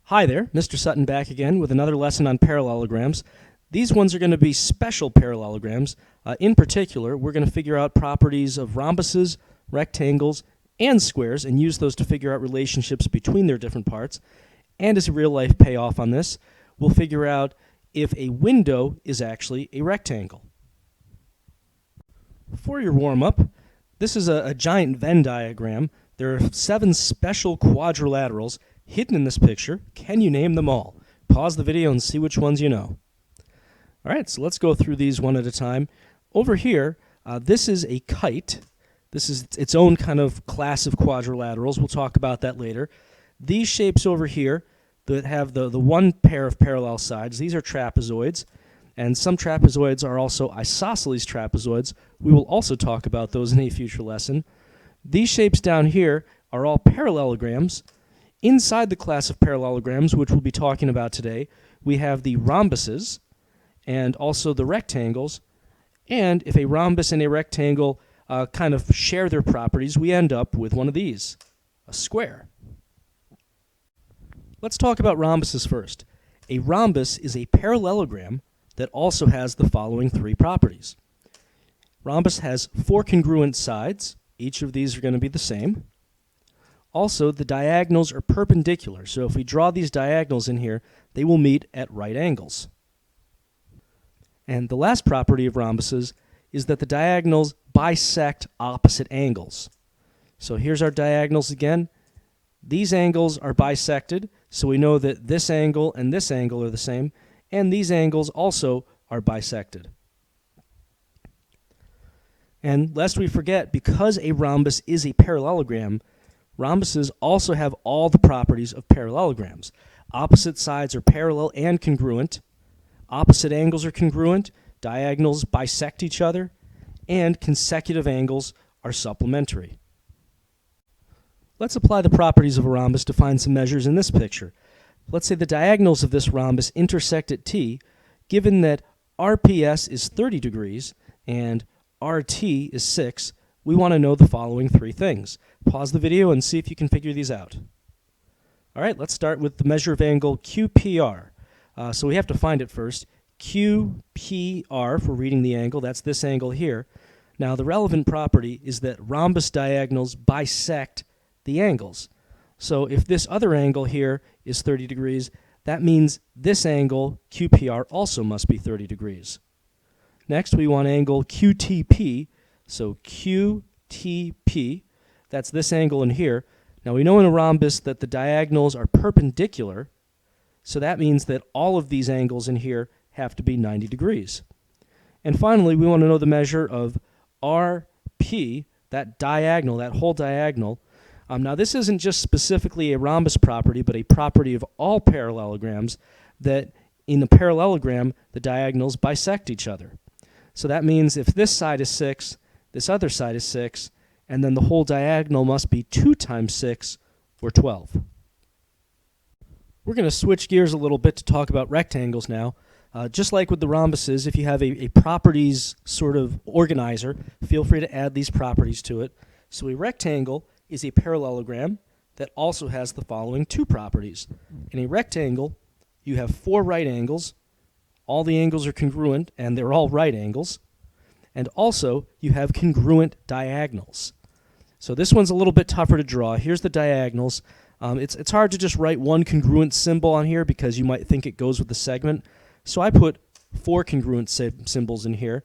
Hi there, Mr. Sutton back again with another lesson on parallelograms. These ones are going to be special parallelograms. In particular, we're going to figure out properties of rhombuses, rectangles, and squares and use those to figure out relationships between their different parts. And as a real-life payoff on this, we'll figure out if a window is actually a rectangle. For your warm-up, this is a giant Venn diagram. There are 7 special quadrilaterals hidden in this picture. Can you name them all? Pause the video and see which ones you know. All right, so let's go through these one at a time. Over here, this is a kite. This is its own kind of class of quadrilaterals. We'll talk about that later. These shapes over here that have the one pair of parallel sides, these are trapezoids. And some trapezoids are also isosceles trapezoids. We will also talk about those in a future lesson. These shapes down here are all parallelograms. Inside the class of parallelograms, which we'll be talking about today, we have the rhombuses and also the rectangles. And if a rhombus and a rectangle kind of share their properties, we end up with one of these, a square. Let's talk about rhombuses first. A rhombus is a parallelogram that also has the following 3 properties. Rhombus has 4 congruent sides. Each of these are going to be the same. Also, the diagonals are perpendicular, so if we draw these diagonals in here, they will meet at right angles. And the last property of rhombuses is that the diagonals bisect opposite angles. So here's our diagonals again. These angles are bisected, so we know that this angle and this angle are the same, and these angles also are bisected. And lest we forget, because a rhombus is a parallelogram, rhombuses also have all the properties of parallelograms. Opposite sides are parallel and congruent. Opposite angles are congruent. Diagonals bisect each other. And consecutive angles are supplementary. Let's apply the properties of a rhombus to find some measures in this picture. Let's say the diagonals of this rhombus intersect at T. Given that RPS is 30 degrees and RT is 6, we want to know the following 3 things. Pause the video and see if you can figure these out. All right, let's start with the measure of angle QPR. So we have to find it first. QPR, for reading the angle, that's this angle here. Now, the relevant property is that rhombus diagonals bisect the angles. So if this other angle here is 30 degrees, that means this angle, QPR, also must be 30 degrees. Next, we want angle QTP. So QTP, that's this angle in here. Now, we know in a rhombus that the diagonals are perpendicular, so that means that all of these angles in here have to be 90 degrees. And finally, we want to know the measure of RP, that diagonal, that whole diagonal. Now, this isn't just specifically a rhombus property, but a property of all parallelograms, that in a parallelogram, the diagonals bisect each other. So that means if this side is 6, this other side is 6, and then the whole diagonal must be 2 times 6, or 12. We're going to switch gears a little bit to talk about rectangles now. Just like with the rhombuses, if you have a properties sort of organizer, feel free to add these properties to it. So a rectangle is a parallelogram that also has the following 2 properties. In a rectangle, you have 4 right angles. All the angles are congruent, and they're all right angles. And also, you have congruent diagonals. So this one's a little bit tougher to draw. Here's the diagonals. It's hard to just write one congruent symbol on here because you might think it goes with the segment. So I put 4 congruent symbols in here.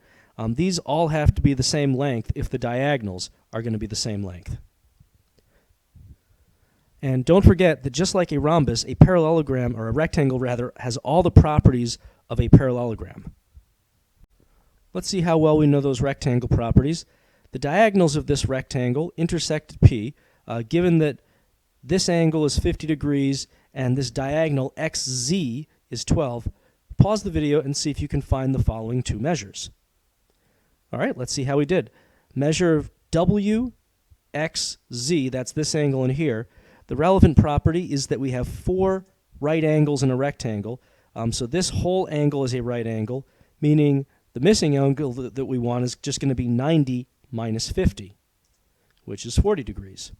These all have to be the same length if the diagonals are going to be the same length. And don't forget that just like a rhombus, a parallelogram, or a rectangle rather, has all the properties of a parallelogram. Let's see how well we know those rectangle properties. The diagonals of this rectangle intersect at P, given that this angle is 50 degrees and this diagonal XZ is 12. Pause the video and see if you can find the following 2 measures. All right, let's see how we did. Measure of WXZ, that's this angle in here. The relevant property is that we have 4 right angles in a rectangle. So this whole angle is a right angle, meaning the missing angle that we want is just going to be 90 minus 50, which is 40 degrees.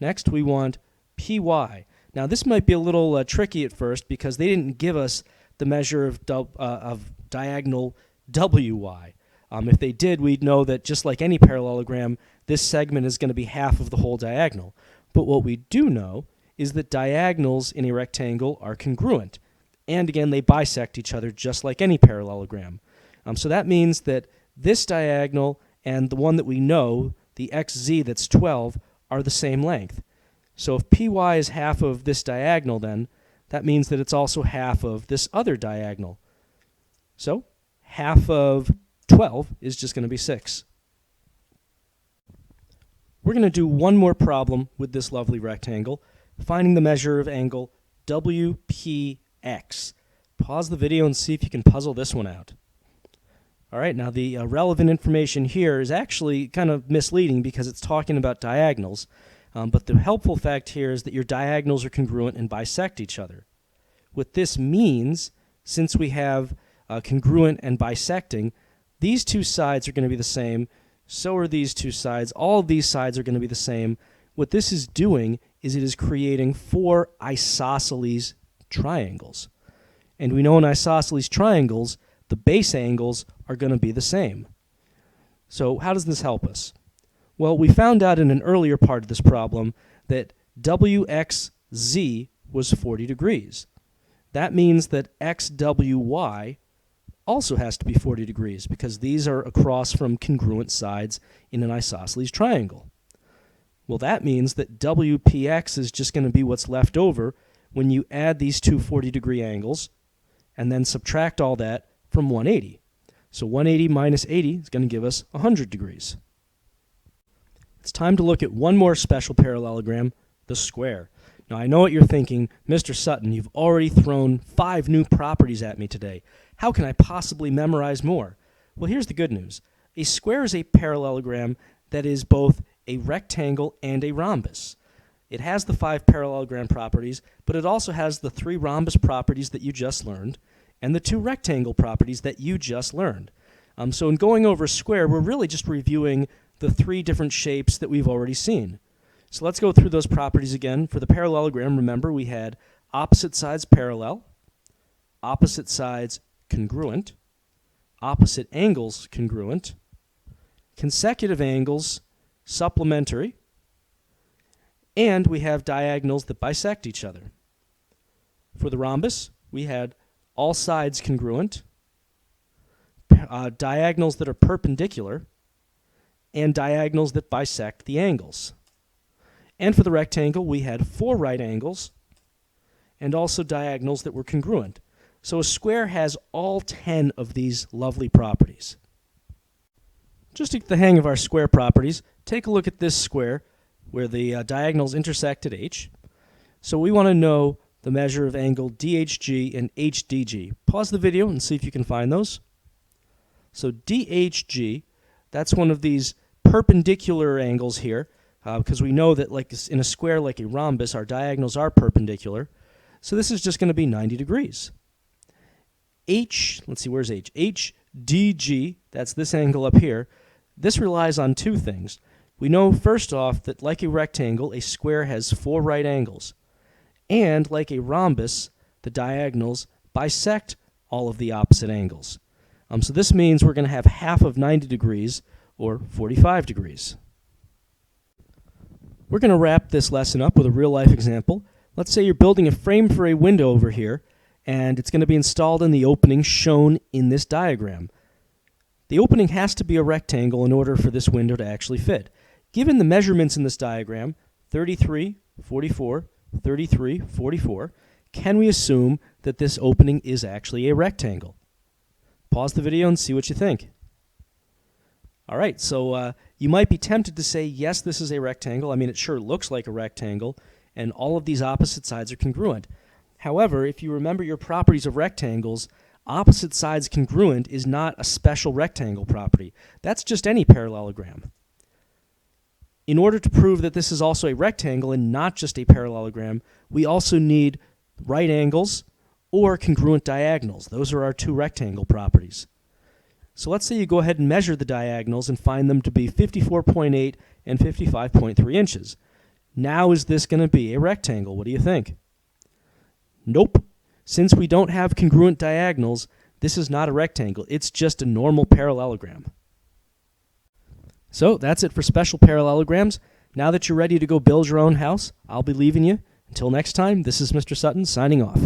Next, we want PY. Now this might be a little tricky at first because they didn't give us the measure of diagonal WY. If they did, we'd know that just like any parallelogram, this segment is going to be half of the whole diagonal. But what we do know is that diagonals in a rectangle are congruent. And again, they bisect each other just like any parallelogram. So that means that this diagonal and the one that we know, the XZ that's 12, are the same length. So if PY is half of this diagonal, then that means that it's also half of this other diagonal. So half of 12 is just going to be 6. We're going to do one more problem with this lovely rectangle, finding the measure of angle WPX. Pause the video and see if you can puzzle this one out. All right, now the relevant information here is actually kind of misleading because it's talking about diagonals, but the helpful fact here is that your diagonals are congruent and bisect each other. What this means, since we have congruent and bisecting, these two sides are going to be the same, so are these two sides. All of these sides are going to be the same. What this is doing is it is creating 4 isosceles triangles. And we know in isosceles triangles, the base angles are going to be the same. So how does this help us? Well, we found out in an earlier part of this problem that WXZ was 40 degrees. That means that XWY also has to be 40 degrees because these are across from congruent sides in an isosceles triangle. Well, that means that WPX is just going to be what's left over when you add these two 40-degree angles and then subtract all that from 180. So 180 minus 80 is going to give us 100 degrees. It's time to look at one more special parallelogram, the square. Now, I know what you're thinking, Mr. Sutton, you've already thrown 5 new properties at me today. How can I possibly memorize more? Well, here's the good news. A square is a parallelogram that is both a rectangle and a rhombus. It has the 5 parallelogram properties, but it also has the 3 rhombus properties that you just learned and the 2 rectangle properties that you just learned. So in going over a square, we're really just reviewing the 3 different shapes that we've already seen. So let's go through those properties again. For the parallelogram, remember we had opposite sides parallel, opposite sides congruent, opposite angles congruent, consecutive angles supplementary, and we have diagonals that bisect each other. For the rhombus, we had all sides congruent, diagonals that are perpendicular, and diagonals that bisect the angles. And for the rectangle, we had 4 right angles and also diagonals that were congruent. So a square has all 10 of these lovely properties. Just to get the hang of our square properties, take a look at this square where the diagonals intersect at H. So we want to know the measure of angle DHG and HDG. Pause the video and see if you can find those. So DHG, that's one of these perpendicular angles here, because we know that like in a square like a rhombus, our diagonals are perpendicular. So this is just going to be 90 degrees. Let's see, where's H? HDG, that's this angle up here. This relies on 2 things. We know first off that like a rectangle, a square has 4 right angles. And like a rhombus, the diagonals bisect all of the opposite angles. So this means we're going to have half of 90 degrees, or 45 degrees. We're going to wrap this lesson up with a real-life example. Let's say you're building a frame for a window over here, and it's going to be installed in the opening shown in this diagram. The opening has to be a rectangle in order for this window to actually fit. Given the measurements in this diagram, 33, 44, 33, 44, can we assume that this opening is actually a rectangle? Pause the video and see what you think. All right, so you might be tempted to say, yes, this is a rectangle. I mean, it sure looks like a rectangle, and all of these opposite sides are congruent. However, if you remember your properties of rectangles, opposite sides congruent is not a special rectangle property. That's just any parallelogram. In order to prove that this is also a rectangle and not just a parallelogram, we also need right angles or congruent diagonals. Those are our 2 rectangle properties. So let's say you go ahead and measure the diagonals and find them to be 54.8 and 55.3 inches. Now is this going to be a rectangle? What do you think? Nope. Since we don't have congruent diagonals, this is not a rectangle. It's just a normal parallelogram. So that's it for special parallelograms. Now that you're ready to go build your own house, I'll be leaving you. Until next time, this is Mr. Sutton signing off.